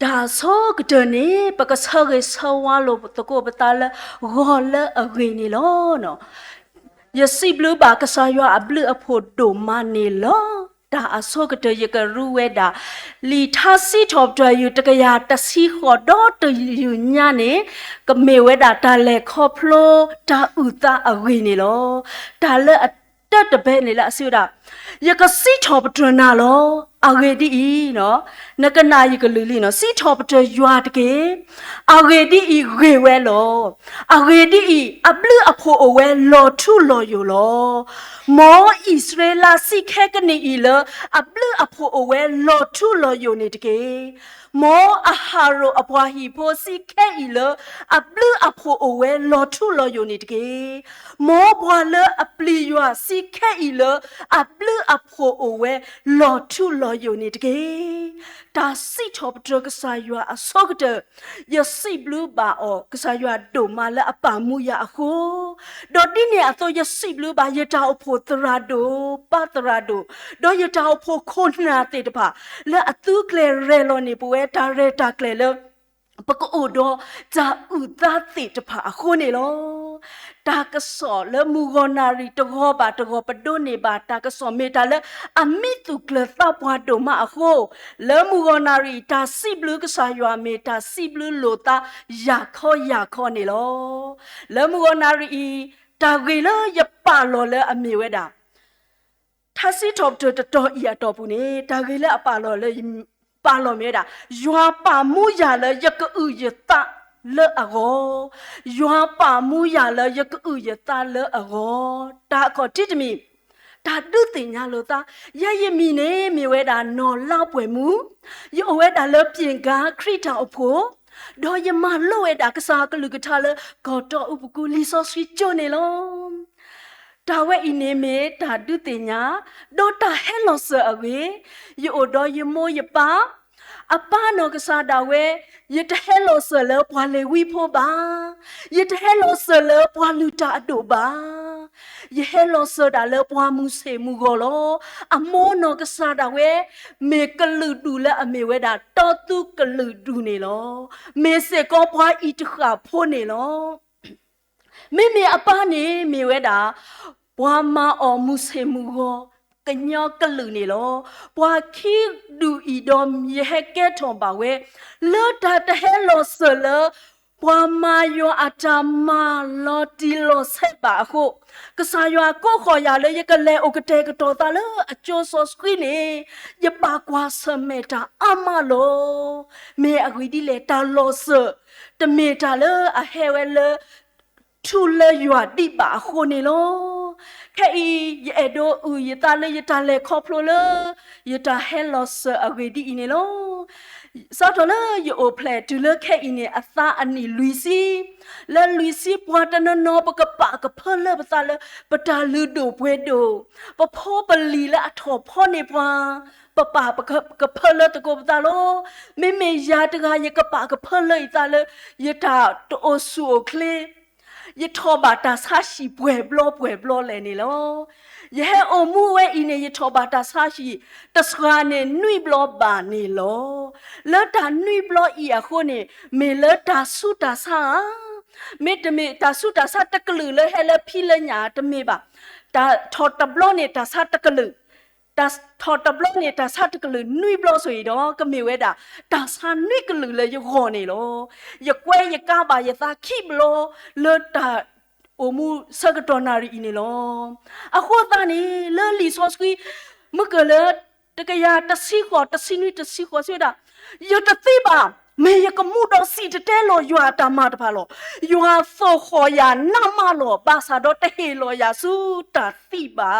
ဒါဆိုကတနေပကဆရေဆောဝါလို့တကောပတာလဂောလအဂိနေလောနော်ယစီဘလဘာကဆာယောအဘလအဖို့ဒိုမနေလောဒါအစောကတရကရူဝဲတာလီထာစီထောပ်တယူတကရာတစီခေါ်တော့တယူညာနေကမေဝဲတာဒါလေခေါဖလိုဒါဥတာအဂိနေလောဒါလေအတတ်တပဲနေလားအစီတာယကစီထောပ်ပထနာလောအဂေဒီနော်နကနာယကလူလီနော်စီထောပတရွာတကေအဂေဒီဂေဝဲလောအဂေဒီအဘလအဖိုအဝဲလောထုလောယလောမောဣသရေလစီခဲကနေလအဘလအဖိုအဝဲလောထုလောယနေတကေမောအဟာရိုအပွားဟီဖိုစီခဲလအဘလအဖိုအဝဲလောထုလောယနေတကေမောဘွာလအပလီယွာစီခဲလအဘလအဖိုအဝဲလောထုလောယနေတကေဒါစီထောပတကဆာယွာအစောကတယစီဘလူးဘာအောကဆာယွာဒိုမာလအပမှုရအခုဒေါ်ဒီနေအသောယစီဘလူးဘာယတာအဖို့တရာဒိုပါတရာဒိုဒေါ်ယတာအဖို့ခွန်နာတေတပါလဲအသူကလေရဲလောနေပွဲတာရဲတာကလေလပကောတော့ဇာဥသာတေတပါအခုနေလောတာကစောလမူဂနာရီတကောပါတကောပဒိုနေပါတာကစောမေတာလအမိတုကလသပွားတို့မအခုလမူဂနာရီတာစီဘလူကဆာယွာမေတာစီဘလူလိုတာယာခောနေလောလမူဂနာရီတာဂေလယပလောလအမေဝဲတာထာစီထောပ်တော်ဤအတော်ဘူးနေတာဂေလအပလောလပါလောမေတာယွာပါမှုရလယကဥယတလေအကောယွာပါမှုရလယကဥယတလေအကောတာခေါ်တိတမီဒါတုတင်ညာလို့သားရရမီနေမြေဝဲတာနော်လောက်ပွဲမှုယောဝဲတာလေပြင်ကားခရစ်တာအဖို့ဒေါ်ယမလို့ဝဲတာကစားကလူကထားလေကောတော့ဥပကူလီဆောဆွီကျိုနေလောဒါဝဲအင်းနေမေဒါတုတင်ညာဒေါ်တာဟဲလောဆာအဝေယောဒေါ်ယမိုးယပါအပနောကစားတာဝဲယတဟဲလောဆလပွာလေဝီဖို့ပါယတဟဲလောဆလပွာလူတာအတူပါယဟဲလောဆဒါလပွာမှုစေမှုကိုလောအမောနောကစားတာဝဲမေကလူတူလအမေဝဲတာတော်သူကလူတူနေလောမေစေကောပွာဤတခါဖို့နေလောမေအပနေမေဝဲတာဘွာမအော်မှုစေမှုကိုကညောကလူနေလောပွာခိဒူဤတော်မြေဟကဲထုံပါဝဲလောတာတဟဲလောဆလဘွာမယောအတမလောတီလောဆက်ပါခုကစားယောကိုခေါ်ရလေရကလေအိုကတဲကတော်တာလေအချိုးစောစခွီနေရပါကွာစမေတာအမလောမေအဂွီဒီလေတာလောဆတမေတာလေအဟဲဝဲလေထူလေယောဒီပါခုနေလောခဲဤရဲ့တော့ဦးရတာလေခေါပလိုလေရတာဟဲလောဆအဂေဒီနေလောစောတော်လေယောဖလက်တူလေခဲဤနေအသာအနီလူစီလေလူစီပွားတနနောပကပကဖလေပတာလေပတာလူဒိုပွဲဒိုပဖောပလီလေအထောဖောနေပွားပပပကဖလေတကိုပတာလောမေယာတကရကပကဖလေတာလေရတာတိုဆူကလေယထောဘာတာဆာရှိပွဲဘလောလဲနေလောယဟဲအမှုဝဲအင်းနေယထောဘာတာဆာရှိတစခါနေနွိဘလောပါနေလောလတာနွိဘလောဤအခုနေမေလတာဆုတာဆာမေတမေတာဆုတာဆာတကလူလဲဟဲလဖီလညာတမေပါတာထောတဘလောနေတာဆာတကလူတာထောတဘလောနေတာဆာတကလူနွိဘလောဆိုရတော့ကမေဝဲတာတာဆာနွိကလူလဲယခေါ်နေလောယကွဲယကပါယသာခိဘလောလတာအမှုစကတော်နာရီနေလောအခုတန်နေလလီဆော့စကွီမကလတကရတစီခေါ်တစီနွိတစီခေါ်ဆွေတာယတသိပါမေယကမှုတော့စီတဲလောယွာတမတဖာလောယွာသောခေါ်ရနမလောဘာသာတော့တဟေလောယစုတသိပါ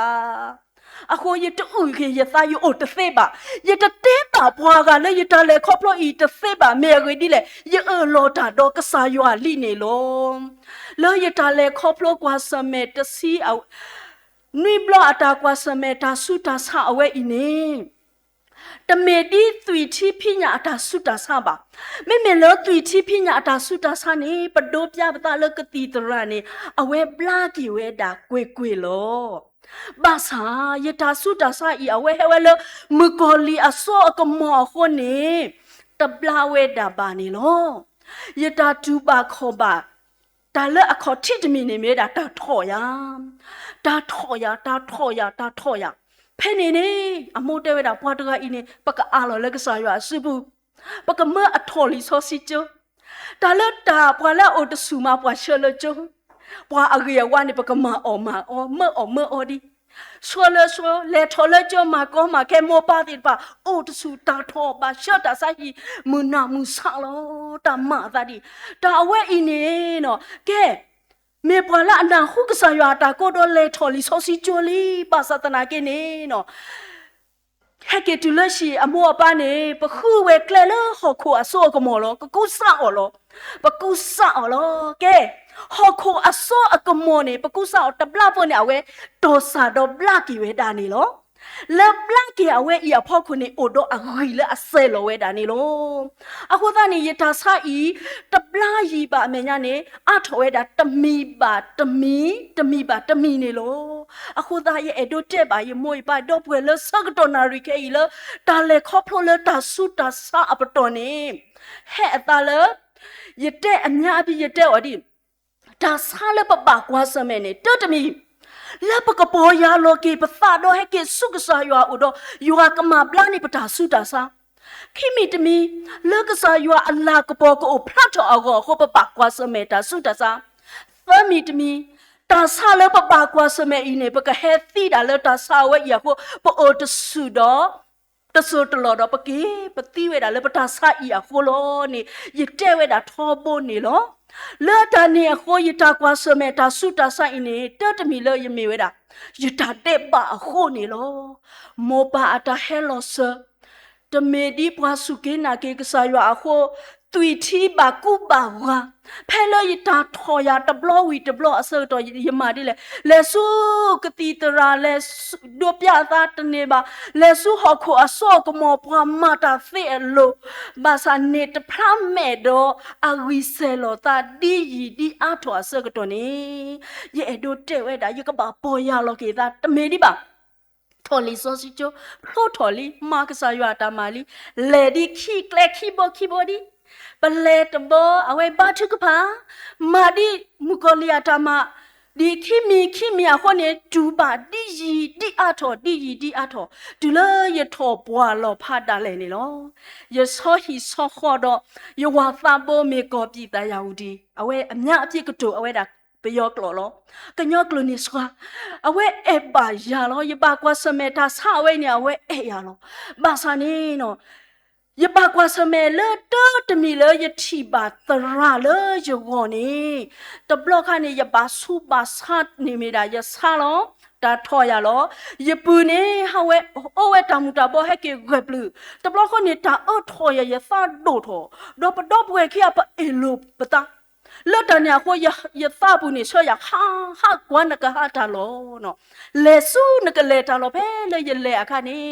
အခုရတူခေရသားယိုတသေပါရတတဲပါဘွားကလည်းရတလေခေါပလို့ဤတသေပါမေရီဒီလေရလောတာတော့ကစားယွာလိနေလောလောရတလေခေါပလို့ကွာစမေတစီအနွိဘလအတာကွာစမေတာဆုတာဆအဝဲဤနေတမေဒီသွီချီဖိညာအတာဆုတာဆပါမေလောသွီချီဖိညာအတာဆုတာဆနေပဒိုပြပတာလကတိတရနေအဝဲပလာကီဝဲတာကွေလောဘာသာယတာဆုတာဆာဤအဝဲဟဲဝဲလမကောလီအစောကမောခုနေ บลาเวดาบานี่ลอยตาดูบาขอบาตาเลอะขอที่จะมีในเมดาตาถอยาตาถอยาตาถอยาตาถอยาเพนี่นี่อโมเตเวดาพอตกาอินี่ปะกะอาลอเลกสายาซุบุปะกะเมื่ออทอลิซอซิโจตาเลตาปวาละโอตสุมาปวาเชลโจปวาอะเรียวานี่ปะกะมาออเมื่ออดิ说了说，来吵了就嘛讲嘛，开莫巴的吧，哦，这是大头吧，小大啥伊，木那木上咯，大马咋的，大为一年喏，给。没把那那胡个啥呀？大哥都来吵里吵西叫里，把啥的那个呢喏。还给住了些阿莫巴呢，不胡为来了，好苦啊，说个么咯，个够啥咯，不够啥咯，给。好苦啊！说啊个么呢？不过说得不拉不呢？喂，多少都不拉几位打你咯？了不拉几啊？喂，也跑去呢？我都啊回了啊塞了喂打你咯？啊，或者你一打啥伊得不拉伊吧？咩呀呢？啊，头喂打得米吧？得米呢咯？啊，或者也都这吧？也莫一吧？都不会了，啥个都哪里可以了？打来靠谱了，打输打啥啊不多呢？嘿，打了，一带俺家比一带我的。ဒါစားလည်းပပကွာစမဲနဲ့တတမီလက်ပကပေါ်ရလောကေပသတော့ဟဲ့ကေစုကစားရွာဥတော့ရွာကမပလာနေပတာစုတာစားခိမီတမီလက်ကစားရွာအလာကပေါ်ကိုဖတ်တော့အောဟောပပကွာစမဲတာစုတာစားသမီတမီတာစားလည်းပပကွာစမဲအင်းနေပကဟဲသီတာလည်းတာစားဝဲရကိုပေါ်တစုတော့တဆူတလောတော့ပကေပတိဝဲတာလည်းပတာစားဤအခုလောနေရတဲ့ဝဲတာထောဖို့နေလောလေတာနေခိုးရတာကွာစမဲတာစုတာဆိုင်နေတတ်တမီလေရမေဝဲတာရတာတဲ့ပါအခုနေလောမောပါအတာဟဲလောဆတမေဒီပွားစုကေနာကေကစားရွာအခုตุยที่บากูบาวะแพ้เลยตาทอยาตะบลอวีตะบลอเสตอยมาดิเลสู้กตีตราเลดูปยาตาตเนบาเลสู้ฮอโคอโซกมอพามาตาเฟโลบาสาเนตพระเมโดอาวิเซโลตาดียีดีอาทอเสกตนี้เยโดเตเวดายกบาปอยาโลเกตาตเมดิบาทอลิโซซิโจโลทอลิมากษายาตามาลิเลดิคีแกลคีบอดีปเลตบเอาไว้บ้าทึกพามาดิมุกเลียตามาดีขี้มีอะคนเนี่ยจูบาดียีดีอาทอดูเลยยทอปัวลอพาดาเลยนี่ลอยซอฮีซอขอดอยว่าฟาโบเมกอปีตายาวดีเอาไว้อัญญาพี่กระโจเอาไว้ดักไปยอกหลอกันยอกลุนิสวาเอาไว้เอบายาลอยบากว่าสเมตาซาไว้เนี่ยเอาไว้เอยาลอบาซานี่เนาะยบากว่าสมัยเลตตมีเลยยทีบาตราเลยยงอนี่ตบลอคันนี่ยบาสูบาสัดนี่ไม่ได้ยซาลอตาทอยาลอยปูนี่ฮาเวโอเวตามุตาบอให้เกเกบลือตบลอคันนี่ตาทอยายซาโดทอดอปดอปเวคียปเอลูปตาเลตาเนี่ยก็ยซาปูนี่ช่วยอยากฮากวนกะฮาตาโลเนาะเลซูนกะเลตาโลเพเลยยเลอะคันนี่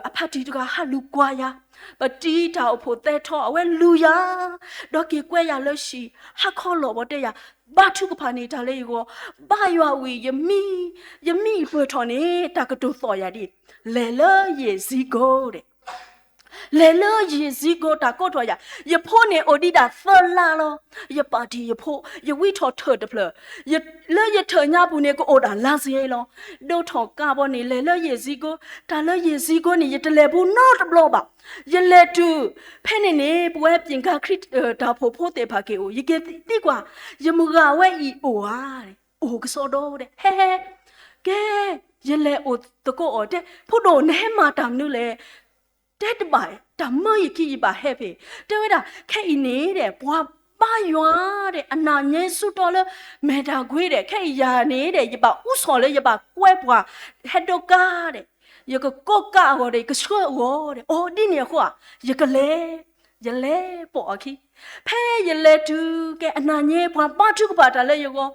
อพาติตกะฮาลูกวายาปฏิทาอโพเตทอเอาไว้ลูยาดอกกีกวยยาเลชีฮักข้อหลอบเตยาบ้าทุกพานีทะเลก็บ้ายาวียมีเพื่อทอนี้ตากระตุสอยาดิเลเยซิโกเดလေယေစီကိုတာကောထွာယဖိုးနေအိုဒီတာသလာလောယပါတီယဖိုးယဝိထောထော်တဖလယထညာပူနေကိုအိုတာလာစီလောဒုထော်ကဘောနေလေယေစီကိုတာလေယေစီကိုနေယတလေဘူးနော့တဘလောပါယလေတူဖဲနေပွဲပြင်ကခရစ်တာဖိုးတေဖာကေအိုယကေတိကွာယမူကဝဲဤအိုဟာတဲ့အိုကစောတော့တဲ့ဟဲကဲယလေအိုတကောအိုတဲ့ဖို့တော့နဲမာတမ်နုလေတဲ့တပိုင်တမရခိပါဟဲ့ဖေတဲ့ဝဲတာခဲဤနေတဲ့ဘွာပါရွာတဲ့အနာညဲစုတော်လဲမေတာခွေးတဲ့ခဲရာနေတဲ့ရပါဥစော်လဲရပါကွဲဘွာဟက်တော့ကားတဲ့ရကကောကာဟောတဲ့ကဆွဲဟောတဲ့အော်ဒီနေခွာရကလေရလေပေါ်ခိဖဲရလေတူကဲအနာညဲဘွာပါထုကပါတာလဲရကော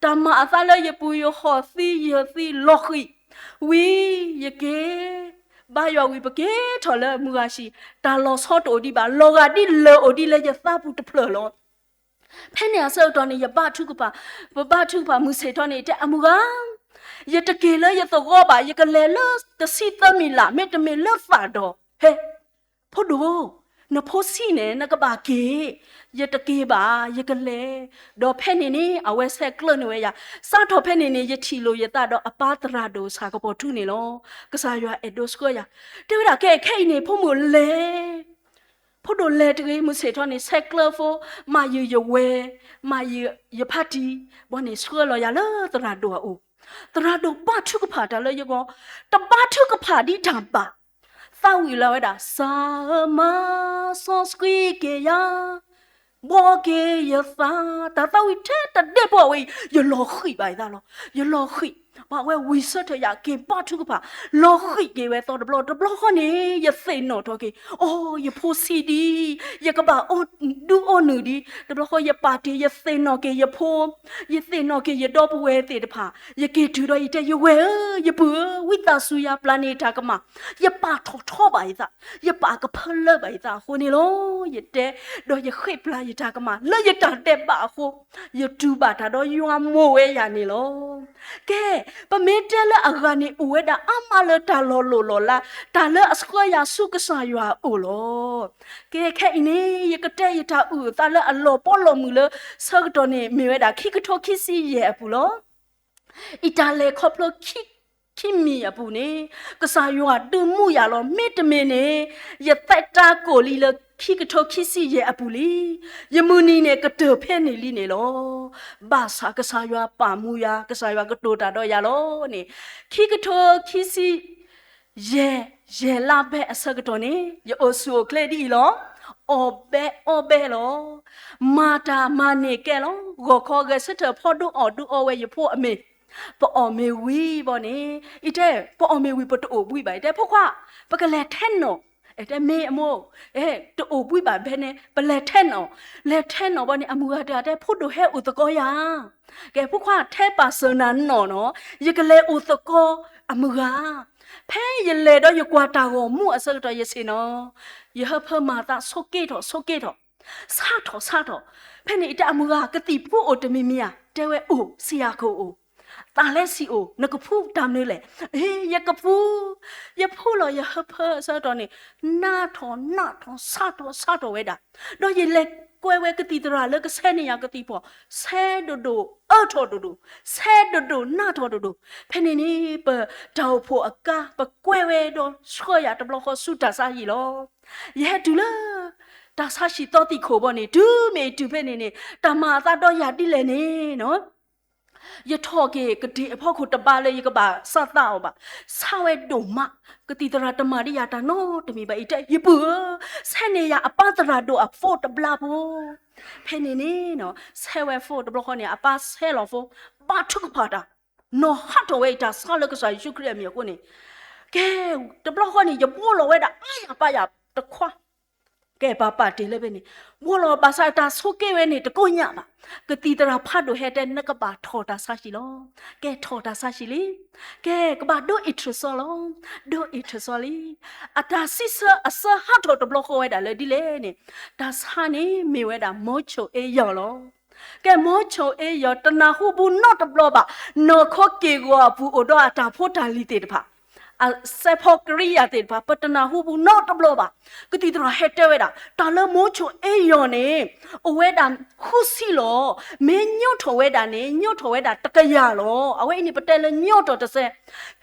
တမအသလဲရပူရဟောစီလောခိဝီရကေဘာယောဝီပကေထော်လမူကရှိတာလောဆော့တိုဒီပါလောကတိလောအိုဒီလေရသပုတဖလလောဖဲနေဆော့တော်နေရပထုကပါပထုပါမူစေတော်နေတဲ့အမူကယတကေလေရသောပါယကလေလတစီသမီလာမေတမေလဖာတော်ဟဲဖို့ဒို นโพสีเนี่ยนักบาเกยตะเกบายกะเลดอเพนนี่เอาไว้แซกลนเวยาซาทอเพนนี่ยทีโลยตาดออปาตราโดสากปอทุนี่ลอกะสายาเอโดสกยาเตวดาแค่นี่พมูเลพอโดเลตะเกมุเสทอนี่แซกลโฟมาเยเวมาเยพาติบ่นี่สกลอยาเลตราโดอูตราโดปาทุกผาตาเลยยกตปาทุกผาดิถามปาသာဝီလာဝဲတာစာမဆောစကွီကေယာဘောကေယသာတာသာဝီတဲ့တဲ့ဘောဝေယလောခိပါသားလောယလောခိဘာဝဲဝီဆတ်ရကေပတ်ထုကပါလောခိကေဝဲတော့ဒဘလခနေယစိနော်တော့ကေအော်ယဖိုစီဒီယကပါအိုဒူအိုနူဒီဒဘလခယပါတီယစိနော်ကေယဖိုယစိနော်ကေယတော့ဘဝဲတေတဖာယကေဒူတော့ယတဲ့ယဝဲယပူဝိတာဆူယာပလနေတာကမယပါထောပါယသာယပါကဖလပါယသာဟိုနေလောယတဲ့တော့ယခိပလာယတာကမလယတာတဲ့ပါဟိုယတူပါတာတော့ယွာမိုးဝဲရနေလောကဲปะเมเตละอะกานี่อเวดาอะมาละตาโลละตาละอสกวายาสุกษายาโอโลแกแค่อีนี่ยกะเตยตาอูตาละอะโลปอโลมือละซะกะตอนี่เมเวดาคิกะโทคิซีเยอะปูโลอีตาเลคอปโลคิมีอะปูนี่กษายาตึมูยาโลเมตเมนี่ยะตัดตาโกลีละခိကထောခိစီရဲ့အပူလီယမူနီနဲ့ကတောဖဲနေလီနေလောဘာသာကစားရွာပါမူယာကစားရွာကတိုတာတော့ရလောနေခိကထောခိစီရဲ့လာဘဲအစကတော့နေယအိုဆူကလေဒီလောအောဘဲလောမာတာမာနေကဲလောဂောခေါ်ကစတဖို့ဒူအော်ဒူအော်ဝဲရဖို့အမေပေါ်အမေဝီဘောနေဤတဲ့ပေါ်အမေဝီပတိုဝီပါတဲ့ဖခွပကလေထဲနော်แต่เมอโมตัวโอปุยบาเบเนเปเลแท่นอเลแท่นอบ่นี่อมูกะแต่พูดดูให้อุตกอยาแกผู้ควาแท้ปาเสนันเนาะยกะเลอุตกออมูกาแพ้ยเลดอยกว่าตาโกมูอสะตอยสิเนาะยะเพิ่มมาตาโซเกตซาทอแพ้นี่ตะอมูกากะติผู้โอตมิมิยาเตเวโอเสียโคโอตาเลสิโอนกพูตามนี่แหละยกพูยพูลอยฮเพอซะตอนนี้หน้าทอซาทอเวดาดอยเล็กกวยเวกติตราเลกแซนี่ยากติพอแซโดทอโดแซโดหน้าทอโดเพนี่นี่เปดาวโพอากาปกวยเวดช่วยาตบลอสุตาซาฮีลอยะดูละตาซาชิตอติโคบ่นี่ดูเมดูเพนี่นี่ตามาตาดอยาติเลนี่เนาะยทอเกกติพ่อขุตบาเลยยกบาซาตาอบาซาเวดมะกติตราตมาริยาตาโนตมีบาอิเตยปัวแซเนยาอปาตราโดอโฟตบลาโบเพนี่นี่เนาะแซเวโฟตบลอคอเนี่ยอปาเซลอโฟปาทุกพาดาโนฮัตเวตาซาเลกซายุคเรมีกูนี่แกตบลอคอนี่ยบัวโลเวดาอายาปายาตะควาแกปาปาติเลยเบนี่วัวโลบาซาตาโซเกเวนี่ตะโกญะบากติตราพาดูเฮเตนนกบาทอตาซาชิโลแกทอตาซาชิลีแกกบาดูอิทรซอลดูอิทรซอลีอะตาซิซะอะซะฮัตตบลอโคเวดาเลยดิเลนี่ตาซานี่มีเวดาโมโชเอยอโลแกโมโชเอยอตนาฮูบูนอตบลอบะโนโคเกกัวบูโอดออะตาโพตาลิเตตพาอะเซพอกริยาเตพาปตนาฮูบูนอตบลอบะกติตราเฮเตเวดาตาเลโมโชเอยอนี่โอเวดาခုစီလောမင်းညွတ်ထော်ဝဲတာနေညွတ်ထော်ဝဲတာတကရလောအဝဲအိနေပတဲလညွတ်တော်တဆဲ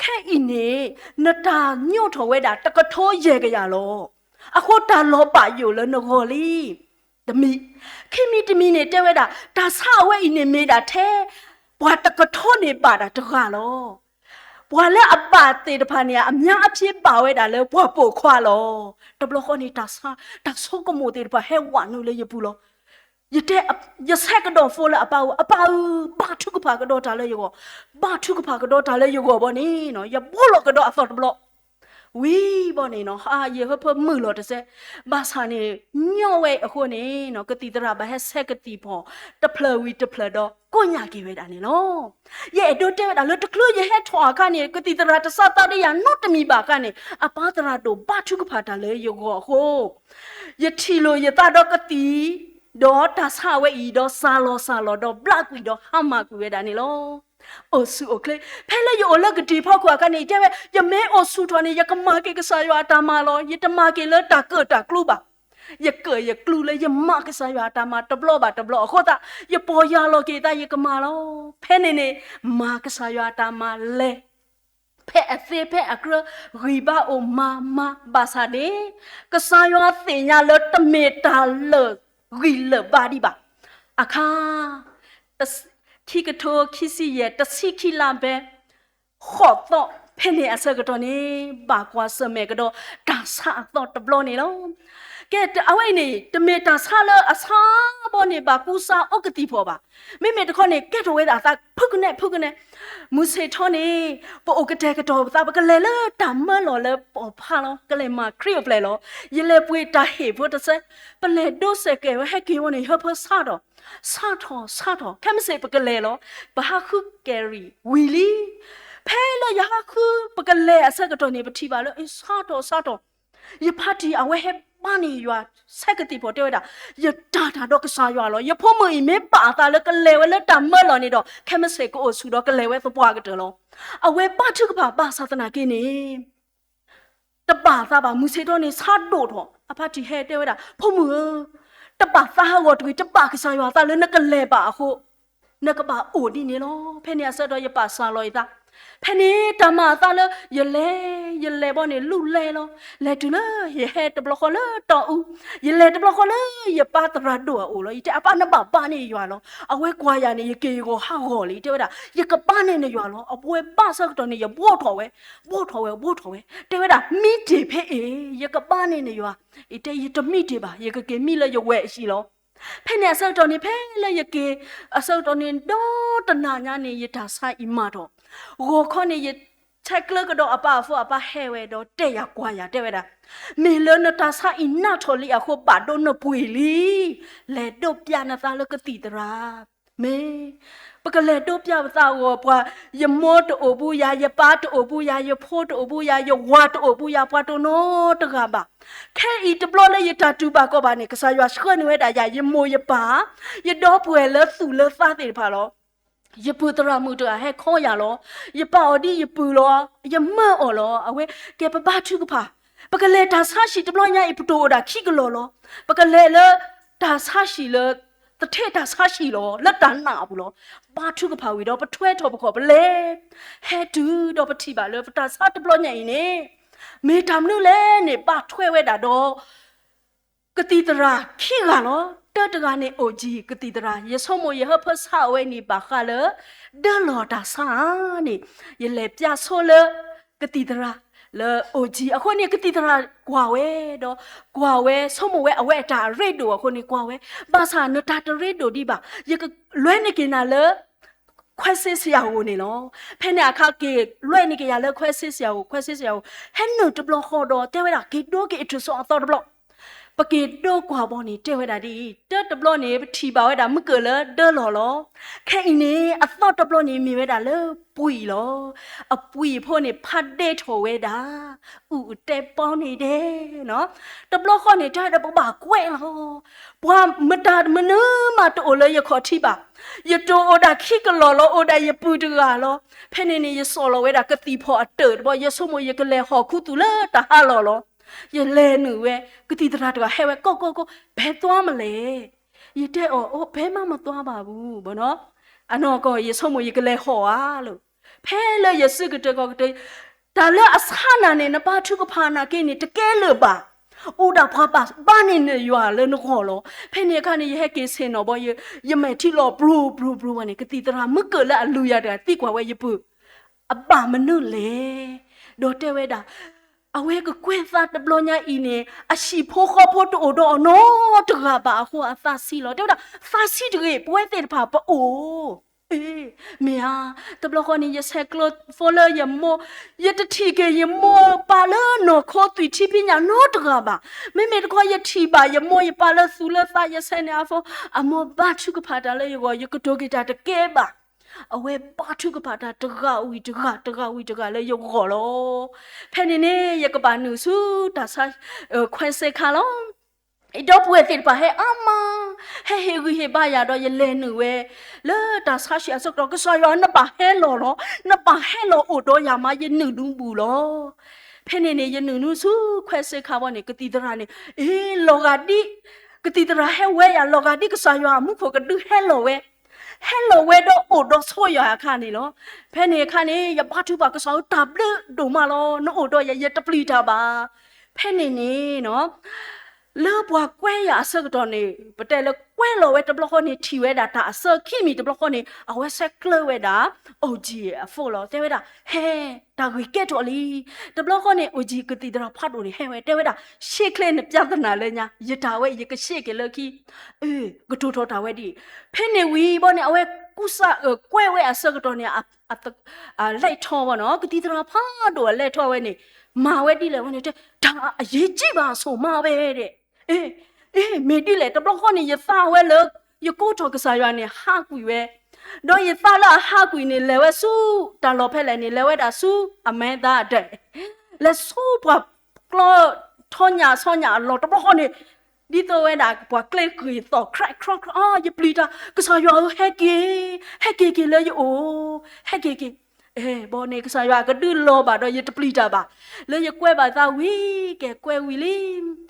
ခဲအိနေနတာညွတ်ထော်ဝဲတာတကထိုးရေကြရလောအခုတာလောပါယိုလနဂောလီတမီခိမီတမီနေတဲဝဲတာဒါဆအဝဲအိနေမေးတာထဲဘွာတကထိုးနေပါတာတကလောဘွာလဲအပါတေတဖာနေအများအဖြစ်ပါဝဲတာလဲဘွာပို့ခွာလောတဘလခေါနေတာဆာတဆောကမိုတေတဖာဟဲဝါနုလေရပူလောยเตยะแซกดอโฟละอปาบาทุกพากดอตาเลยโกบาทุกพากดอตาเลยโกบ่นี่เนาะยะบ่ลอกดออสอตบลอวีบ่นี่เนาะฮาเยเฮเพมือลอตะเซบาซานี่ညော့ဝဲအခုနေเนาะกติตระบะแฮแซกติพอตะเพลวีตะเพลดอကိုညာကေဝဲတာနေနော်ရဲ့ဒိုတဲတာလို့တကလို့ရဲ့ဟဲထွာခါနေကတိတရာတစတာတရနော့တမီပါကနေအပါတရာတော့ဘာထုကဖာတာလေယောကိုဟိုယထီလို့ယတာတော့ကတိดอตาซาเวอีดอซาโลดอบลักวีดอฮัมมากูเวดานี่ลอโอซูโอเคเพลยโอลกติพ่อขวากันนี่เจ้ายะเมโอซูทอนี่ยะกะมาเกกะซายอตามาลอยะตะมาเกเลตาเกตากลุบะ อย่าเกิดอย่ากลูเลยอย่ามากก็สายตามาตบล้อโคตรอย่าปอยาโลกีตาอย่ากมาแล้วเพนนี่มาก็สายตามาเลยเพะเซเพะกระรีบ้าโอมาบาซาเดก็สายเสียเลตเมตาเลรีเลบาดีบาอาคาตขี้กระโถขี้สีเยตสีขี้ลามเปขอต่อเพนนี่อาศัยกระโถนี้บากว่าเสมกระโดตาสาต่อตบล้อนี่แล้วแกจะเอาไว้นี่จะเมตาซาเลอาซาบอนี่บากูซาอกติพอบ่าไม่เมตคนนี่แกจะไว้ตาพึกเนี่ยมุเสทอนี่ปอกเตกระโดตาบกะเลเลตามมาหล่อเลปอพาลกะเลมาครีบเลยหรอยเลปุยตาเหพอตะเซปะเลโดเซเกวให้กิวนี่เฮพซาดอซาทอแค่ไม่เสปกะเลหรอบาคุแกรีวิลีแพ้เลยยาคือปกะเลอาศัยกระโดนี่ปฏิบาเลยซาทอยพาดีเอาไว้ให้บ้านนี่อยู่อ่ะใส่กติพอเดียวด่ะอย่าด่าดอกกระสายอยู่หรออย่าพูดมืออีเมป่าตาแล้วก็เลวแล้วดำเมื่อหรอนี่ดอกแค่ไม่เสกก็โอสุดอกก็เลวตัวปวากันเถอะหรอเอาไว้ป้าชื่อกับป้าศาสนากินี่ตบป่าตาบ่ามือเสดนี่ซาดโดดหรออพาดีเฮเดียวด่ะพูดมือตบป่าตาหัวตุยตบป่ากระสายอยู่ตาแล้วนักก็เลวป่าโคนักก็ป่าโอดีนี่หรอเพนี่อาศัยดอกอย่าป่าซาลอยตาเพนี่ตามาตาเลยอย่าเล่บ่เนี่ยลุเล่หรอเล่ดูเลยอย่าเฮตบล็อกเลยต่ออย่าเล่ตบล็อกเลยอย่าป้าตระดัวโอ้เลยแต่ป้าน้ำบ้านี่อยู่หรอเอาไว้กว่าอย่างนี้อย่าเกี่ยวกับห้าวหลีเดี๋ยวด่าอย่ากับป้าเนี่ยอยู่หรอเอาไว้ป้าสักตอนนี้อย่าบวชเอาไว้เดี๋ยวด่ามีเจ็บเอ๋อย่ากับป้าเนี่ยอยู่อ่ะอีเดี๋ยวอย่าจะมีเจ็บอ่ะอย่ากับเกมีเลยอย่าแหวะสิหรอเพเนี่ยสักตอนนี้เพเลยอย่าเกี่ยสักตอนนี้โดตนาญานี่อย่าด่าใส่อิมาดอโอ้คนนี้ยัดใช้เกลือก็ดอกอาป้าฟูอาป้าเฮเวดอเตยากว่าอย่าเตเวดามีเลือนตาซาอินนาทอลีอาโคบาดโดนปุยลีเลดดบยานาตาเลกติตราเมปกเลดดบยาตาโอปว่ายมอตโอบูยายป้าตโอบูยายโพตโอบูยายยวาตโอบูยาปาตโนตกาบะแค่อีตบลอเลยยตาตูบาก็บานี่กษายว่าเชื่อนี่เวดายายโมยป้ายดอป่วยเลสูเลซาติพาลอยปูตรามูตัวให้ข้อยาล้อยป่าอดียปูล้อยเมื่ออ๋อล้อเอาไว้แกไปบ้าทุกผาปกเลตาซาชิตบล้อยาอีปโตดาขี้กล้อล้อปกเลเลตาซาชิเลตะเทตาซาชิล้อแล้วตาหนาบุล้อบ้าทุกผาวิดอปะถ้วยทอปะขอปะเลเฮดูดอปะทีบาเลตาซาตบล้อยาอีนี่เมทำนู่นเลยเนี่ยบ้าถ้วยเวดาดอกติตราขี้กาล้อเดกานี่โอจีกติตราเยสโมเยฮพสาเวนี่บาคาเลเดลอดาซานี่เยเลปยาโซเลกติตราเลโอจีอะคนนี้กติตรากว่าเวดอกว่าเวสโมเวอเวตาเรดโดอะคนนี้กว่าเวบาซาเนตาเรดโดดิบาเยกล้วยนี่กินาเลခွဲစစ်စရာကိုနေလောဖဲနေအခါကေလွဲ့နေကြရလဲခွဲစစ်စရာကိုဟဲ့နို့တဘလခေါ်တော့တဲဝဲတာကေတိုးကေအထဆောအတော်တဘလปกีโดกว่าบอนี่เจเวดาดีเดตบลอนี่ทีบ่าวดามึกเกลเดหล่อล้อแค่อีนี่อัตตบลอนี่มีเวดาเลปุยล้ออปุยพ่อนี่พัดเดโถเวดาอูเตปอนี่เด้เนาะตบลอข้อนี่ได้ดบ่ากวยล้อบ่มดามนึมาโตเลยยขอที่บ่ายโตโอดาขี้กะล้อโอดายปูตกาล้อเพนี่นี่ยซอลเวดากะติพออเติดบ่ยสมยกะเลหอคุตุเลตาหาล้อยเลนูเวกติตราตกะเฮเวก็เบตัวมาเลยยเตโอเบมาตัวบาบูบ่เนาะอะนอก็ยสมยกะเลหออาโลเพเลยยสึกตะก็ตตาเลอสานาเนี่ยนะปาทุกพานาเกนี่ตะเกเลบาอูดาพาปาบ้านนี่เนี่ยอยู่เลนขอโลเพเนี่ยคันนี่เฮเกเซนอบ่ยแม่ที่รอบลูวะนี่กติตรามึกเกละอลุยาดาติกว่าเวยปุอบามนุเลโดเตเวดาเอาไว้ก็กวนซาตบลญาอีเนี่ยอาชีพข้อพดโอดอโนตกะบาหัวซาซีล้อเดี๋ยวดาซาซีตะเกป่วยเตผาปะโอเอ้เมียตบลคนนี้ยะเซกลฟอลยะโมยะตะทีเกยะโมปาเลโนโคตุยทีปิญาโนตกะบาไม่เมตะก็ยะทีบายะโมยะปาเลสุเลซายะเซเนอาฟออะโมบาทุกะพาตาเลยยะกะโตกิตาตะเกบาเอาไว้ป้าทุกปาตาตะกะวิตะกะเลยยกขอลอแผ่นนี้ยกบานูสุตาซาควเซคาลอไอ้ดอกป่วยติดปะให้อามาให้เฮกุเฮบายาดอยเลนูเวเลตาซาชิอาสกรก็ซอยอนนะปะให้ลอนะปะให้ลอโอดอยามาเยนึดุงบูลอ Penny ye nusu, quesse cavani, cathedrani, logadi, cathedra where logadi sayo muko could do hello where. Hello where do soya canilo. Penny cane, ya batu bacasau table, do malo, no do yet a plita ba. Penny no. Love wa quaya circutoni, but tell a quello at the blockoni tiweda, sir Kimi the blockoni, our secular weda, oh dear, follow, Teveda, hey, that we get oli, the blockoni, Uji could either a part of the hair, Teveda, shake the Jatana Lena, Yetawe, you can shake a lucky, go to tota wedi. Penny we bonnet away Kusa, quay a circuitonia at the late tower, no, could either a part or a late tower any. Ma wedi le woni te ta ye ji ba so ma be de me di le to block honi ye fa we le ye ko to ka sa ywa ni ha kui we do ye fa la ha kui ni le we su ta lo phe le ni le we da su a me da de le su bwa klo thonya sonya lo to block honi đi tôi đã bỏ cây cười tỏ crack ye pli ta cái sao yo he ki le yo he ki bò này cái sao cái đưa lo bà đó ye tập lì ta bà lấy ye quay bà ta wi kẻ quay wi lim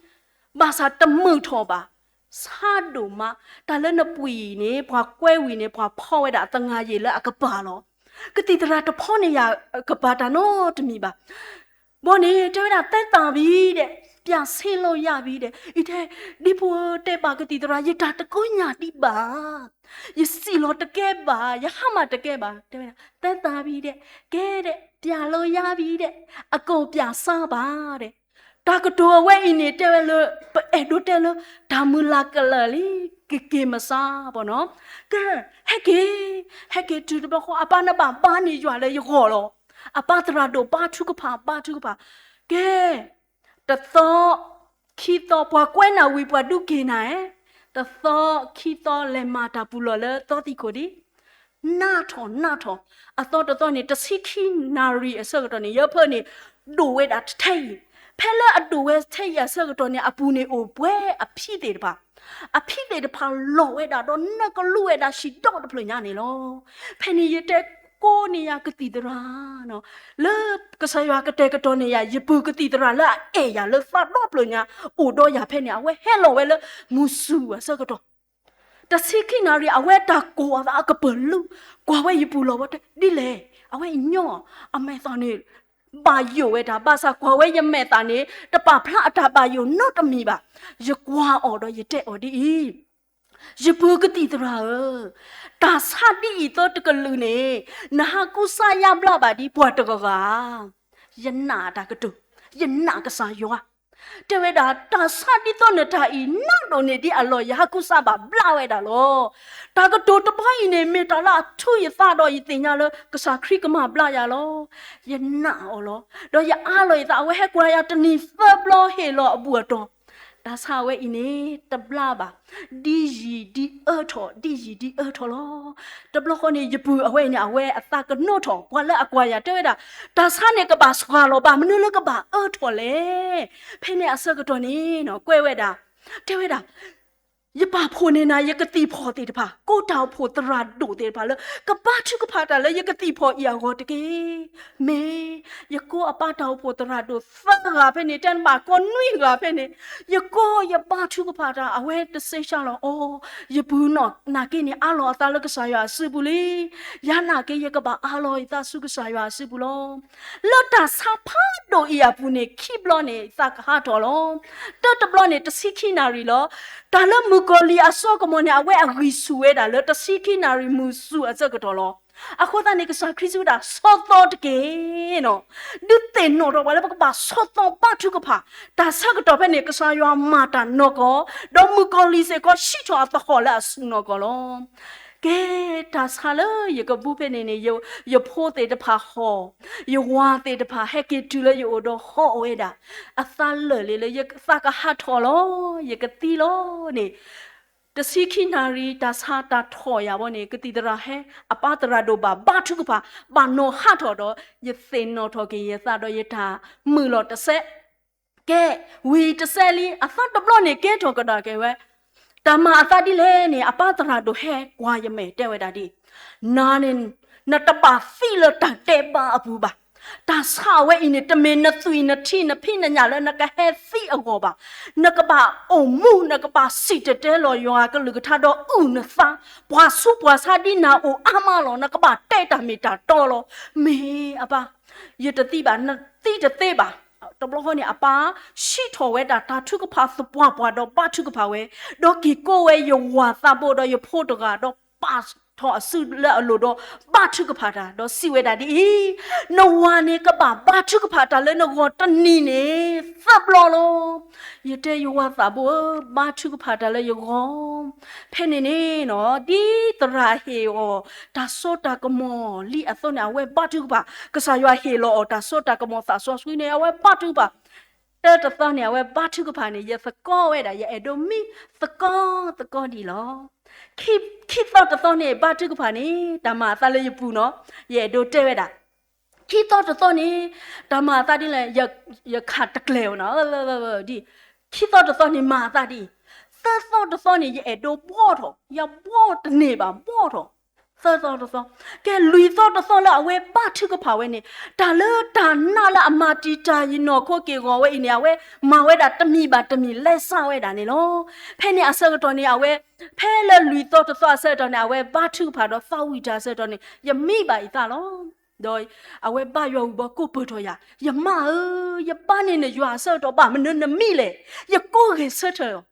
bà sa tâm mưu thọ bà sa đủ mà ta lên nó bùi nè bà quay wi nè bà phao ấy đã tăng ngay gì là cái bà lo cái tì ra tập phao này ya cái bà ta nó tụi mi bà bò này chơi đã tết ta bi đấy bia xe lo ya bi đấy ít thế đi bùa tết bà cái tì ra ye ta có nhà đi bà ye si lo ta ke ba ya hama ta ke ba te ta bi de ke de pya lo ya bi de a ko pya sa ba de ta ko do we ni te lo e do te lo da mu la ka la li ke ma sa bo no ke he ke tu de ba ko apa na ba ni ywa le yo lo apa tra do ba thu ko pa ke ta so khi to pa kwen na wi pa du ke na the thought kito le mata pulole thought ikodi nato I thought the thought ni the siki nari a circuit ni yopo ni do it at tay pella a do it tay a circuit ni apune o bwe a pide ba a pide pa lo it a don na ko lu it a shi do the planya ni lo penny yete cô ni ya cái tì ra nó lớp cái sao ya cái tê cái tròn này ya dịp cái tì ra là ya lớp phát đốt rồi nha ủ đôi ya phe này hello vậy lớp musu à sao cái tròn ta xí khi nào đi awe ta cô à cái bẩn lu qua vậy dịp lo vậy đi lệ awe nhỏ mẹ tao này bà yêu vậy ta bà sa qua vậy mẹ tao này ta bà phá ta bà yêu nó ta mi bà giờ qua ở đó giờ tệ ở đi je peux que titra ta sa di to te kalu ne na ku sa ya bla ba di bwa to ga yana ta ka tu yana ka sa yo te we da ta sa di to ne ta I na do ne di alo ya ku sa ba bla we da lo ta ka to to bai ne me ta la thu ye sa do yi tin ya lo ka sa khri ka ma bla ya lo yana o lo do ya a lo ta we he kwa ya tani fa blo he lo abu to that's how we ini tablaba di tho lo tablo ko ni jipu awe ni awe ataka no tho kwala akwaya te da ta sa ne ka ba swa lo ba mnu le ka ba tho le phe ne asa ka to ni no kwe we da te we da ye ba pho ne na ye ka ti pho te da ko taw pho tra do te ba le ka ba chu ka pha ta le ye ka ti pho ya go te ke me ye ko apa taw pho tra do fa ga phe ni tan ba ko nui ga phe ni ye ko ye ba chu ka pha ta awe te se sha lo o ye bu no na ke ni a lo ta le ka sa ya si bu le ya na ke ye ka ba a lo ta su ka sa ya si bu lo lo ta sa pha do ya bu ne ki blo ne sa ka ha to lo to blo ne te si ki na ri lo ta le mu ko li a so ko mo ne awe a ri su e da le te si ki na ri mu su a za ka to lo a ko ta ne ka sa Kristu da so to de ke no du te no ro wa le ba so to ba chu ka pha ta sa ka to phe ne ka sa yo ma ta no ko do mu ko li se ko shi cho ta ho la su no ko lo ke ta sa le ye ko bu phe ne ne yo pho te de pha ho yo wa te de pha he ke tu le yo do ho we da a sa le ye sa ka ha tho lo ye ka ti lo ne the Sikinari das hat that Hoya one Katidra he, a patradoba, Batupa, Bano Hatodo, ye say no talking ye thado yeta, Mulot the set. Ke, we to Sally, I thought the blonde get to Godake. Tama Thadilene, a patrado he, why you may tell daddy. None not a ba feel of Teba abuba. ဒါဆာဝဲအင်းတမင်းနသွီနတိနဖိနညာလဲနကဟဲစီအကောပါနကပါအုံမှုနကပါစီတတဲလောယောကလူကထတော့ဥနသာဘွာစုဘွာစာဒီနာအိုအမလောနကပါတဲ့တာမီတာတော်လောမေအပါယတတိပါနတိတသေးပါတဘလဟောနေအပါရှိထော်ဝဲတာဒါထုကဖာစပွားပွားတော့ပါထုကဖာဝဲတော့ကီကိုဝဲယဝါသဘောတော့ယဖို့တော့ကတော့ပါထောအစုလဲအလို့တော့ဘာထုကဖာတာတော့စီဝဲတာဒီနဝါနေကပါဘာထုကဖာတာလဲနော်တနီနေသပ်လောလောယတဲ့ယဝသဘောဘာထုကဖာတာလဲယောဖဲနေနေနော်ဒီတရာဟေယောဒါစောတာကမောလီအသောနာဝဲဘာထုကဖာကစားရွာဟေလောဒါစောတာကမောသာဆောဆွေးနေဝဲဘာထုကဖာတဲ့တသောနေဝဲဘာထုကဖာနေရသကောဝဲတာရအဒိုမီသကောဒီလောခိတော့နေဘာတုကဖာနေဓမ္မသလည်းပူနော်ရဲ့တို့တဲ့ဝဲတာခိတော့နေဓမ္မသတိလည်းရခတ်တကလေနော်ဒီခိတော့နေမာသတိသတော့နေရဲ့တို့ဘောတော့ရဘောတနေပါဘောတော့သောကဲလူတော့လာဝဲဘာထုကဖာဝဲနေဒါလဒါနာလာအမတီတာရင်နော်ခိုကေကောဝဲအင်းရဝဲမဝဲတာတမီပါတမီလက်ဆဝဲတာနေလောဖဲနေအဆောတော်နေအဝဲဖဲလလူတော့ဆက်တော်နေအဝဲဘာထုဖာတော့ဖောက်ဝီတာဆက်တော်နေယမိပါဤသားလောတော့အဝဲဘာယောဘကိုပတော်ရယမယပနေနေရွာဆက်တော်ပါမနမိလေယကိုကေဆက်တော်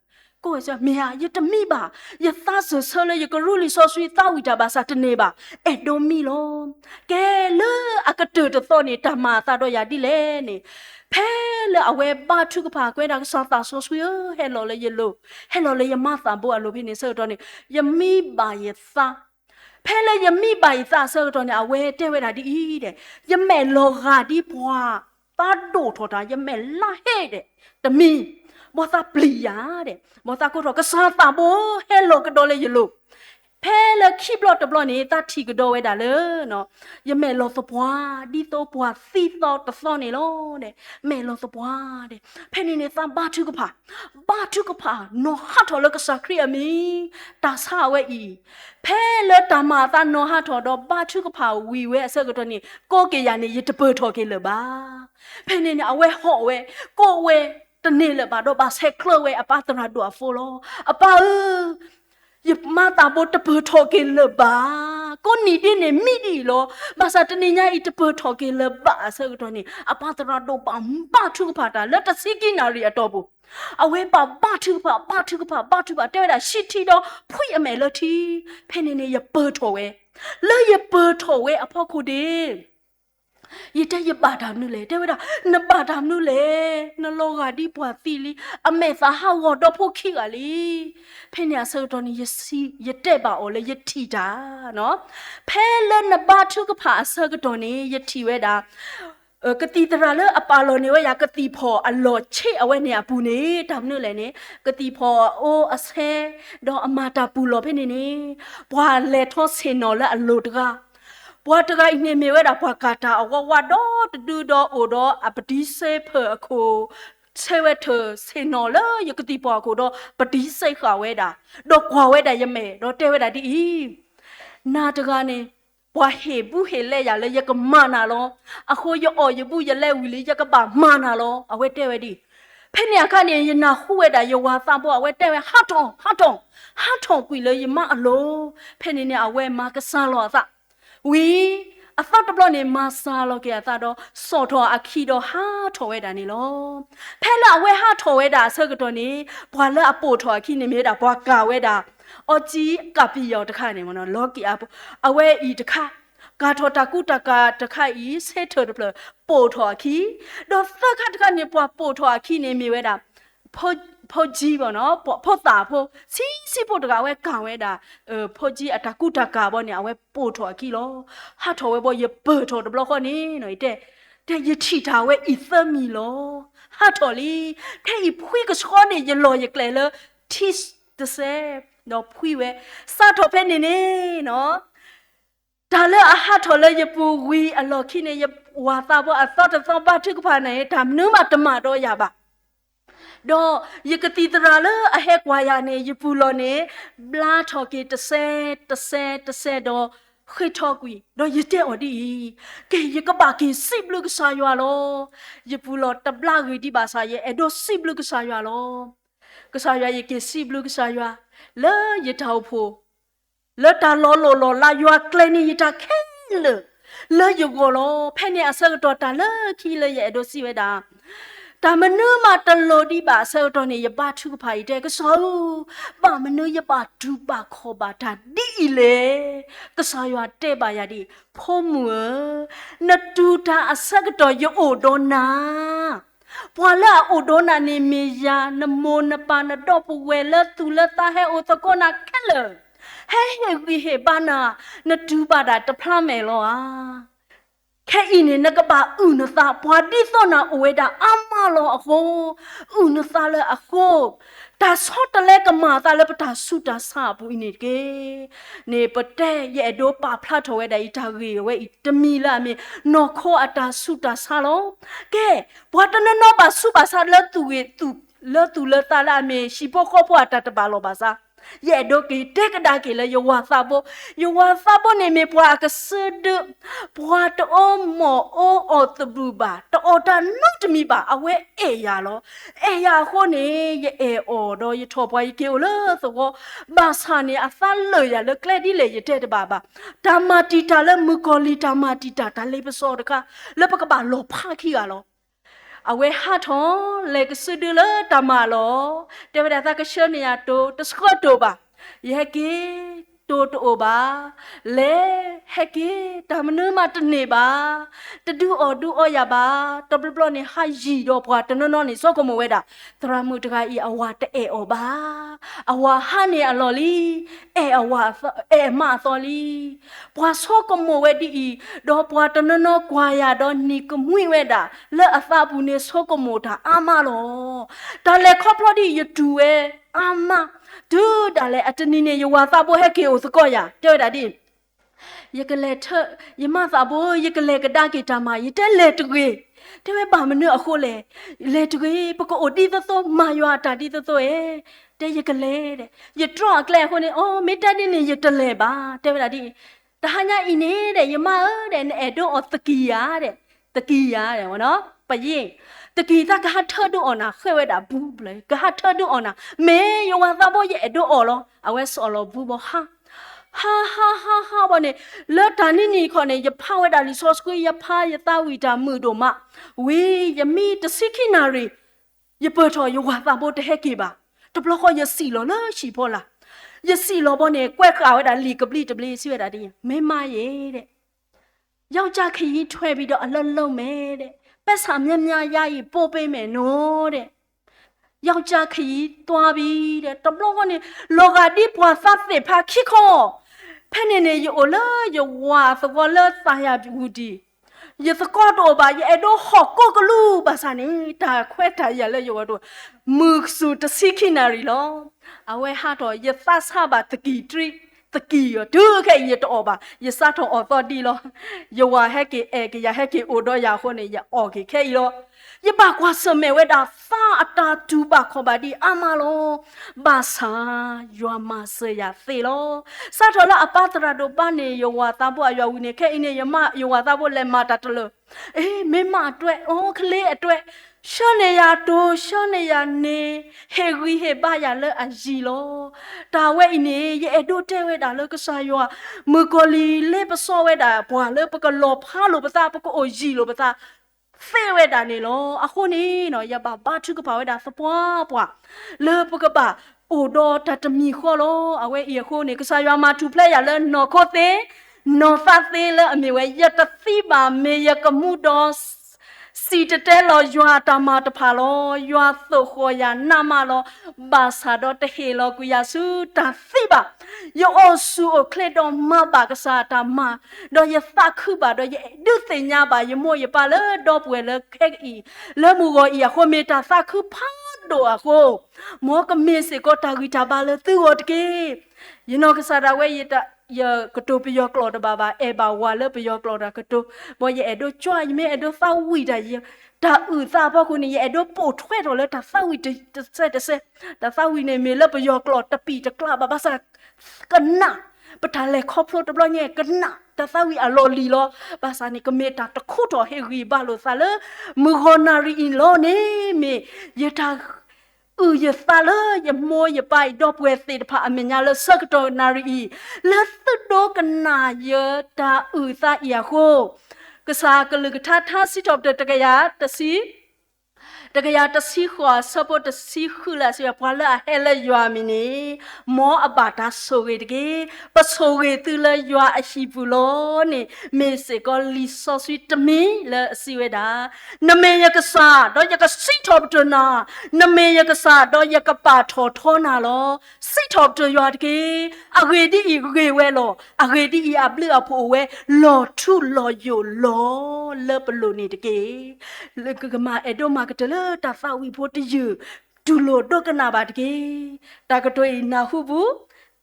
ကိုစမေဟာယတမိပါယသဆဆလေယကရူလီဆောဆွေတာဝီတာပါစာတနေပါအဲ့ဒိုမီလောကဲလေအကတူတော့နေတမသာတော့ရဒီလေနေဖဲလေအဝဲပါထုကဖာကွဲတာဆောတာဆောဆွေဟဲလောလေယလိုဟဲလောလေယမသာဘောအလိုပြနေဆောတော့နေယမိပါယသာဖဲလေယမိပါယသာဆောတော့နေအဝဲတဲဝဲတာဒီတဲ့ယမဲလောဂါဒီဘွာတာဒိုထော်တာယမဲလာဟဲ့တဲ့တမီမောသာပလီယာတဲ့မောသာကိုတော့ကစားတာဘောဟဲလိုကတော့လေယလိုဖဲလခိဘလတ်ဘလနေတာတီကတော့ဝဲတာလေနော်ယမဲလောသပွားဒီတော့ဘွာစီတော့တသောနေလို့တဲ့မဲလောသပွားတဲ့ဖဲနေနေသဘာထုကဖာနော်ဟာထော်လကစားခရီအမီတာဆာဝဲဤဖဲလတမသာနော်ဟာထော်တော့ဘာထုကဖာဝီဝဲအစကတော့နေကိုကေရနေရတပထော်ကေလပါဖဲနေနေအဝဲဟော့ဝဲကိုဝဲတနေ့လေဘာတော့ဘာဆက်ခလဝဲအပါတရာတော့ဖိုလောအပါယမတာဘတ်တပထော်ကေလပါကိုနီဒီနေမိဒီလောဘာသာတနေညာဤတပထော်ကေလပါဆက်တော့နေအပါတရာတော့ဘာထုကဖာတာလက်တစီကိနာရီအတော့ဘူးအဝဲပါဘာထုကဖာတဲ့တာရှိတီတော့ဖွိအမဲလတီဖဲနေနေရပထော်ဝဲလဲရပထော်ဝဲအဖောက်ခုဒီယတဲ့ယပါတာနုလေတဲ့ဝဒနပါတာနုလေနလောကဒီဘွာသီလီအမေသာဟာဝတော့ဖို့ခိကလီဖင်းရဆောတော်နီယစီယတဲ့ပါအော်လေယထီတာနော်ဖဲလဲနပါထုကဖာဆောကတော်နီယထီဝဲတာကတိတရာလအပါလောနေဝရကတိဖောအလောချေအဝဲနေအပူနေတမ်နုလေနေကတိဖောအိုအဆဲတော့အမတာပူလောဖင်းနေနေဘွာလေထောစင်နော်လအလောတကဘွာတကိုင်းနေမေဝဲတာဘွာကာတာအဝဝတော့တူတော့အိုတော့အပတိစေဖအခုဆဲဝဲထစေနော်လယကတိပွားကိုတော့ပတိစိတ်ခါဝဲတာတော့ခွာဝဲတာရမဲတော့တဲဝဲတာဒီနာတကနေဘွာဟေဘူးဟေလဲရလဲယကမနာလောအခုရောယဘူးရလဲဝီလေးယကပါမနာလောအဝဲတဲဝဲဒီဖဲနေခါနေယနာခုဝဲတာယဝါသဘောအဝဲတဲဝဲဟာထုံကွီလေယမအလိုဖဲနေနေအဝဲမကစားလောသဝီအသတ်တဘလနေမဆာလောကေအသတော့စော်တော်အခီတော့ဟာထော်ဝဲတာနေလောဖဲလာဝဲဟာထော်ဝဲတာဆက်ကတော့နေဘွာလက်အပို့ထော်အခီနေမြေတာဘွာကာဝဲတာအော်ကြီးကပီယောတခါနေမနော်လောကီအဝဲဤတခါကာထော်တကုတကာတခါဤဆေထော်တဘလပို့ထော်အခီတော့သက်ခါတခါနေဘွာပို့ထော်အခီနေမြေဝဲတာဖို့ကြီးပေါ့နော်ဖို့တာဖို့စီဖို့တကဝဲကောင်ဝဲတာဖို့ကြီးအတကုတကာပေါ့နေအဝဲပို့ထော်ခီလောဟာထော်ဝဲပေါ့ရပထော်တဘလခေါနေနော်တဲ့ရထီတာဝဲဤသမီလောဟာထော်လီတဲ့ဤဖွေးကစောနေရလောရကလေလတီစတဆေနော်ဖွေးဝဲစာထော်ဖဲနေနေနော်ဒါလည်းအဟာထော်လည်းရပူဝီအလော်ခိနေရဝါတာပေါ့အသောတသောပါထုကဖာနေဒါမနုမတမတော့ရပါတော့ယကတိတရာလအဟက်ကွာယာနေယပူလောနေဘလာထော်ကေတဆဲတော့ ခေထောက်ကွီတော့ရတဲ့အော်ဒီကဲရကပါကင်းစိဘလူကဆာရွာလောရပူလောတပလာရီဒီပါစာရဲ့အဲ့တော့စိဘလူကဆာရွာလောကဆာရွာရကစိဘလူကဆာရွာလဲရထောက်ဖို့လဲတာလောလာရွာကလနီရတာခဲလဲရကိုလောဖဲ့နေအစကတော့တာလဲခီလဲရဲ့အဲ့တော့စိဝဲတာတာမနုမတလောဒီပါဆောတော်နေရပါထုဖိုင်တဲ့ကဆောပါမနုရပါဒူပါခေါ်ပါတာဒီလေကဆောရွာတဲ့ပါရဒီဖုံးမွနတူတာအစကတော်ရို့တော်နာပွာလာအိုဒိုနာနေမီယာနမောနပါနတော့ပဝဲလတူလတာဟဲအိုတကောနာခက်လဟဲဝီဟေပါနာနတူပါတာတဖလာမဲလောခဲအင်းနဲ့ကပါဥနသာဘွာဒီသောနာအဝဲတာအမလောအခုဥနသာလေအခုတာဆော့တလဲကမာတာလေပတာဆုတာစာဘူးနေကေနေပတဲ့ရဲ့ဒိုပါဖလာထော်ဝဲတာဤတာရီဝဲဤတမီလာမီနော်ခောအတာဆုတာစာလောကဲဘွာတနနောပါဆုပါစာလဲသူဝဲသူလဲတာလာမီရှိဖို့ခောဖို့အတာတပါလောပါစာရဲ့ဒိုကီတက်ကဒါကီလေယဝါသဘောနေမေပွားကစဒပွားတော်မောအောတဘူပါတော်တာနုတ်တမီပါအဝဲအေယာလောအေယာခိုနေရဲ့အော်တော့ရထောပွားကြီးကေလောသကောဘာသာနေအသလွရလေကလက်ဒီလေရတဲ့တပါပါဓမ္မတီတာလေမူကောလီဓမ္မတီတာဒါလေပစောတကလေပကပါလောဖာခီရလောအဝဲဟာထုံးလေကစဒလတမလောတေဝဒတာကရှနေရတိုတစခောတိုပါယေကေတိုပါလေဟေကေတမနမတနေပါတဒူအောရပါတပပလနေဟာရီတော့ဘွာတနောနေစောကမဝဲတာသရမှုတကဤအဝါတဲ့အောပါအဝါဟာနေအလော်လီအဝါမသောလီဘွာစောကမဝဲဒီတော့ဘွာတနောကွာရတော့နီကမွိဝဲတာလဲအသဘူးနေစောကမတာအာမလောဒါလေခေါပလဒီယတူဝဲအာမဒူဒါလေအတနီနေယဝါသဘောဟဲကေအိုစကောရတဲ့တာဒီယကလေထယမသဘောယကလေကဒါကေတာမယတဲ့လေတကွေတဲ့ဝဲပါမနုအခုလေတကွေပကောအိုတီသောမာယွာတာတီသောတဲ့ယကလေတဲ့ယထရကလေခုနေအော်မေတ္တာနေယတလေပါတဲ့ဝဲတာဒီတဟညာဤနေတဲ့ယမတဲ့အဲ့တော့အတကီယာတဲ့ဝနော်ပရင်တကီတာကဟာထဒူအော်နာခွဲဝဲတာဘူးပလေကဟာထဒူအော်နာမေယောဝါသဘောရဲ့ဒူအော်လောအဝဲဆော်လောဘူးဘောဟာဘောနေလက်တန်နီခေါနေရဖဝဲတာလီဆော့စကွေရဖာရတာဝီတာမှုတို့မဝေယမီတစိခိနာရီရပထောယောဝါသဘောတဟဲကေပါတဘလခေါ်ရစီလောလားရှိဖောလားရစီလောဘောနေကွက်ခါဝဲတာလီကပလီတပလီစီဝဲတာဒီမေမရဲ့တဲ့ယောက်ျားခရီးထွဲပြီးတော့အလုံးလုံးမယ်တဲ့ပတ်စာမြမြရည်ပို့ပေးမယ်နော်တဲ့ယောက်ျားခရီးသွားပြီးတဲ့တဘလောကနေလောကဒီပွားသတ်တဲ့ဖာခိခောဖဲနေနေယောလာယောဝါသကောလာသာယာဘူးဒီယသကောတော့ပါရဲ့တော့ဟော့ကိုကလူပါစနေတာခွဲတာရလဲယောတော့မုစုတစိခိနာရီလောအဝဲဟာတော့ယသဆာပါတကီထရီတကီရဒုခဲရတော့ပါယစထောအော်တော်ဒီလောယောဝါဟက်ကေအေကေရဟက်ကေအိုတော့ရခုနေရအော်ကေခဲရောယပါကွာစမဲဝဲတာသာအတာတူပါခေါ်ပါဒီအမလောဘာသာယွာမဆရာသေလောစထောလာအပတရာတို့ပနေယောဝါတဘောအယဝီနေခဲအင်းနေယမယောဝါတဘောလက်မတာတလအေးမေမအတွက်အိုးကလေးအတွက်ရှောနေရတိုးရှောနေရနေဟေဂီဟေဘာရလအဂျီလောတာဝဲနေရဲ့ဒိုတဲဝဲတာလကဆာယောမကိုလီလေပစောဝဲတာဘွာလေပကလောဖာလိုပတာပကအိုဂျီလိုပတာဖေဝဲတာနေလောအခုနေနော်ရပါဘာထုကပါဝဲတာစပွားပွားလေပကပါအိုတော့တတမီခေါ်လောအဝဲဤခုနေကဆာယောမာထူဖလက်ရလဲနော်ခိုသေးနော်ဖတ်သေးလဲအမေဝဲရတသိပါမေရကမှုတော်စီတတဲလောယွာတမတဖာလောယွာသုခောယာနာမလောဘာသာတော့တဟေလောကူယာစုတာသိပါယောအဆူအခလက်တော်မပါကစားတာမတော့ယသခုပါတော့ယဒုသိညာပါယမို့ယပါလေတော့ပွဲလေခဲဤလေမူကိုဤခေါမေတာသခုဖာတော့အခုမောကမေစေကိုတာဂီတာပါလေသူ့တကေယနောကစားတာဝဲယတာยกระตุปยอกลอดบาบาเอบาวาเลปยอกลอดกระตุบ่ยเอโดจ้อยเมเอโดฟาวีดายดาอือซาพ่อคุณนี่เอโดโปถวยโตเลยดาฟาวีตะเซดาฟาวีเนี่ยเมเลปยอกลอดตะปีตะกล้าบาบาซะกันน่ะ ပတာလေခေါပလိုတဘလညေကနာတသဝီအလော်လီလောဘာသာနေကမေတာတခုတော်ဟေရီဘာလို့သလဲမူဟောနာရီအင်လောနေမေယတာရသလာရမောရပိုက်တော့ပွဲသေးတဖာအမညာလစကတော်နာရီလက်သတော့ကနာယတာသာရခိုကစားကလကထာစီတော့တကရတစီတကရတစီခွာစပေါ်တစီခုလာစီပွာလာဟဲလရွာမီနေမောအပါတာဆိုရတကေပဆိုရတူလရွာအရှိပူလောနေမေစေကလီဆောဆွီတမီလအစီဝဒါနမေယကစားတော့ယကစိထောပတနာနမေယကစားတော့ယကပါထောထောနာလောစိထောပတရွာတကေအဂေဒီဤဂေဝဲလောအဂေဒီဤအပလအဖိုဝဲလောထုလောယိုလောလပလိုနေတကေလကမအဒိုမာကတလတာဖာဝီဖို့တယူဒူလိုတော့ကနာပါတကေတာကတွေနာဟုဘူး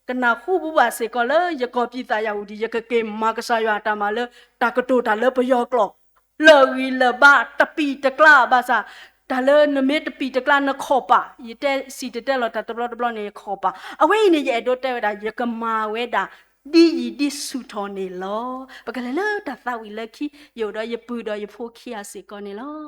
ကနာဟုဘူးပါစေကောလရကောပိတာယဝဒီရကကေမာကဆာယတာမလတာကတိုတာလပယောကလောလောဝီလဘတပီတကလာဘာစာဒါလနမေတပီတကလာနခောပါယတဲ့စီတဲ့လောတာတဘလတဘလနေခောပါအဝိနေရဲ့တော့တဲ့တာရကမာဝဲတာဒီစုထောနေလောပကလည်းတာသဝီလက်ခီယောတော့ယပူတော့ယဖိုခီယာစေကောနေလော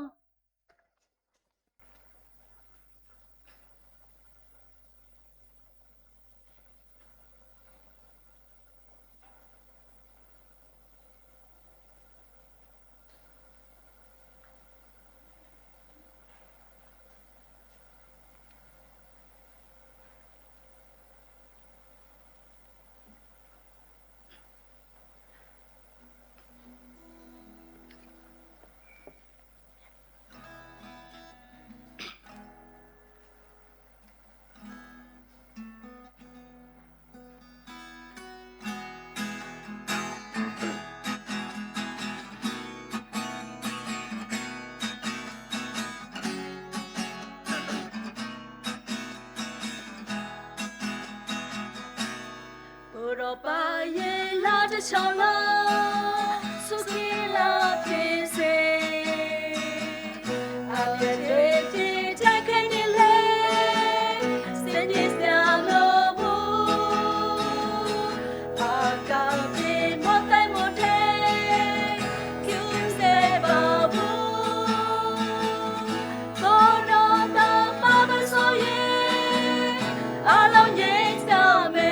罗巴耶拉着桥了，苏提拉皮塞，阿别对地在看你嘞，三年下罗布，阿高比莫带莫带，Q塞巴布，多罗达巴本索耶，阿老耶下面。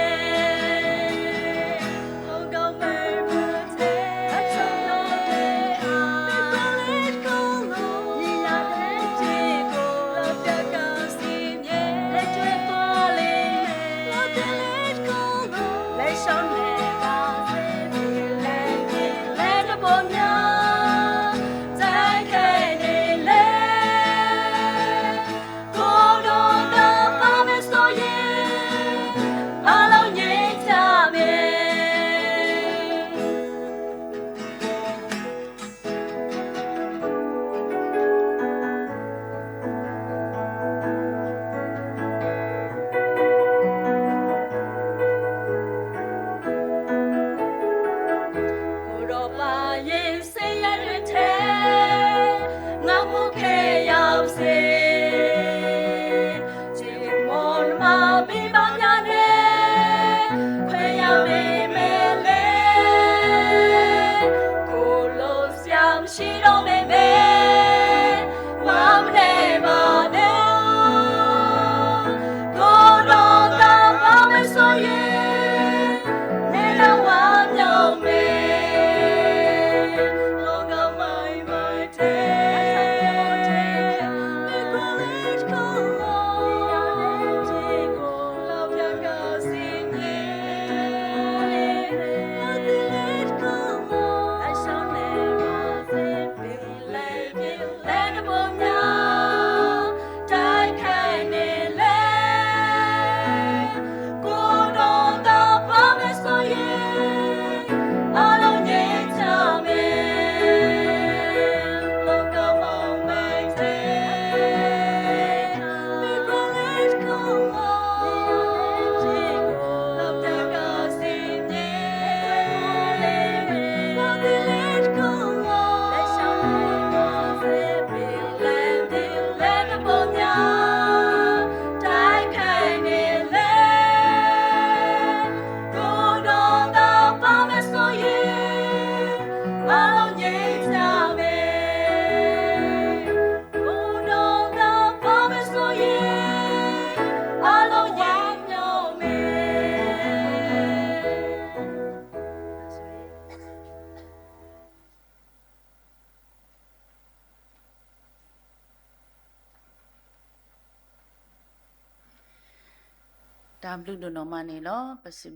ဒါဘလူးဒိုနော်မနေလောပစီ